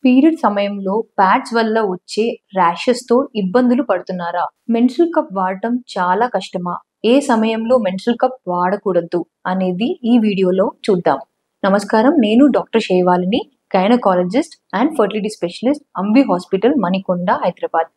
Period సమయంలో pods వల్ల వచ్చే ర్యాషెస్‌తో ఇబ్బందులు పడుతున్నారా? మెన్స్ట్రుల్ కప్ వాడటం చాలా కష్టమా? ఏ సమయంలో మెన్స్ట్రుల్ కప్ వాడకూడదు అనేది ఈ వీడియోలో చూద్దాం. నమస్కారం, నేను doctor Shaivalini, gynaecologist and fertility specialist, Ambi hospital, Manikonda, Hyderabad.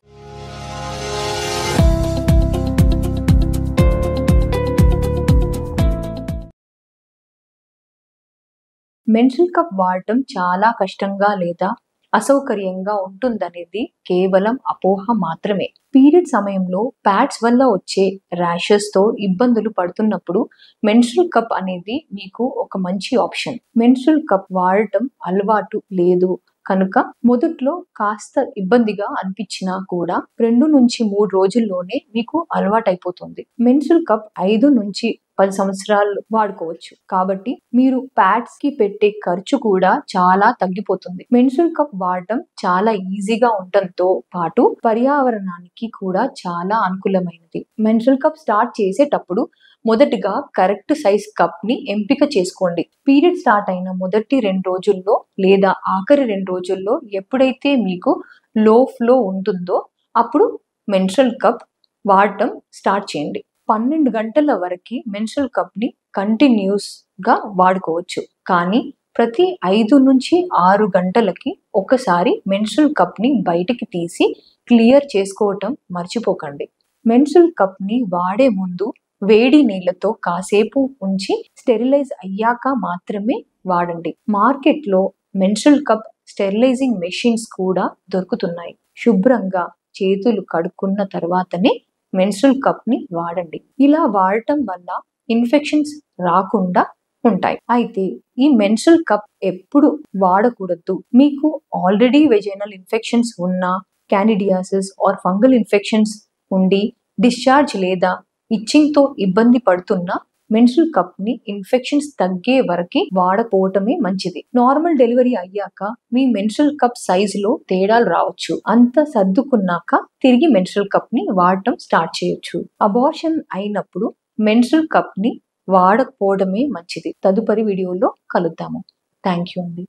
Menstrual cup వాడటం చాలా కష్టంగా లేదా అసౌకర్యంగా ఉంటుందనేది కేవలం అపోహ మాత్రమే. పీరియడ్ సమయంలో ప్యాడ్స్ వల్ల వచ్చే ర్యాషెస్‌తో ఇబ్బందులు పడుతున్నప్పుడు మెన్స్ట్రుల్ కప్ అనేది మీకు ఒక మంచి ఆప్షన్. మెన్స్ట్రుల్ కప్ వాడటం అలవాటు లేదు కనుక మొదట్లో కాస్త ఇబ్బందిగా అనిపించినా కూడా 2 నుంచి 3 రోజుల్లోనే మీకు అలవాటైపోతుంది. మెన్స్ట్రుల్ కప్ 5 నుంచి 10 సంవత్సరాలు వాడుకోవచ్చు. కాబట్టి మీరు ప్యాడ్స్ కి పెట్టే ఖర్చు కూడా చాలా తగ్గిపోతుంది. మెన్స్ట్రుల్ కప్ వాడటం చాలా ఈజీగా ఉండటంతో పాటు పర్యావరణానికి కూడా చాలా అనుకూలమైనది. మెన్స్ట్రుల్ కప్ స్టార్ట్ చేసేటప్పుడు మొదటిగా కరెక్ట్ సైజ్ కప్ ని ఎంపిక చేసుకోండి. పీరియడ్ స్టార్ట్ అయిన మొదటి 2 రోజుల్లో లేదా ఆఖరి 2 రోజుల్లో ఎప్పుడైతే మీకు లో ఫ్లో ఉంటుందో అప్పుడు మెన్స్ట్రుల్ కప్ వాడటం స్టార్ట్ చేయండి. 12 గంటల వరకు మెన్స్ట్రుల్ కప్ ని కంటిన్యూస్ గా వాడుకోవచ్చు. కానీ ప్రతి 5 నుంచి 6 గంటలకి ఒకసారి మెన్స్ట్రుల్ కప్ ని బయటికి తీసి క్లియర్ చేసుకోవటం మర్చిపోకండి. మెన్స్ట్రుల్ కప్ ని వాడే ముందు వేడి నీళ్లతో కాసేపు ఉంచి స్టెరిలైజ్ అయ్యాక మాత్రమే వాడండి. మార్కెట్లో మెన్స్ట్రుల్ కప్ స్టెరిలైజింగ్ మెషిన్స్ కూడా దొరుకుతున్నాయి. శుభ్రంగా చేతులు కడుక్కున్న తర్వాతనే మెన్స్ట్రుల్ కప్ ని వాడండి. ఇలా వాడటం వల్ల ఇన్ఫెక్షన్స్ రాకుండా ఉంటాయి. అయితే ఈ మెన్స్ట్రుల్ కప్ ఎప్పుడు వాడకూడదు? మీకు ఆల్రెడీ వెజైనల్ ఇన్ఫెక్షన్స్ ఉన్నా, క్యాండిడియాసిస్ ఆర్ ఫంగల్ ఇన్ఫెక్షన్స్ ఉండి డిశ్చార్జ్ లేదా ఇచ్చింగ్ తో ఇబ్బంది పడుతున్నా మెన్స్ట్రుల్ కప్ ని ఇన్ఫెక్షన్స్ తగ్గే వరకు వాడకపోవటమే మంచిది. నార్మల్ డెలివరీ అయ్యాక మీ మెన్స్ట్రుల్ కప్ సైజ్ లో తేడాలు రావచ్చు. అంత సర్దుకున్నాక తిరిగి మెన్స్ట్రుల్ కప్ ని వాడటం స్టార్ట్ చేయొచ్చు. అబార్షన్ అయినప్పుడు మెన్స్ట్రుల్ కప్ ని వాడకపోవడమే మంచిది. తదుపరి వీడియోలో కలుద్దాము. థ్యాంక్ యూ అండి.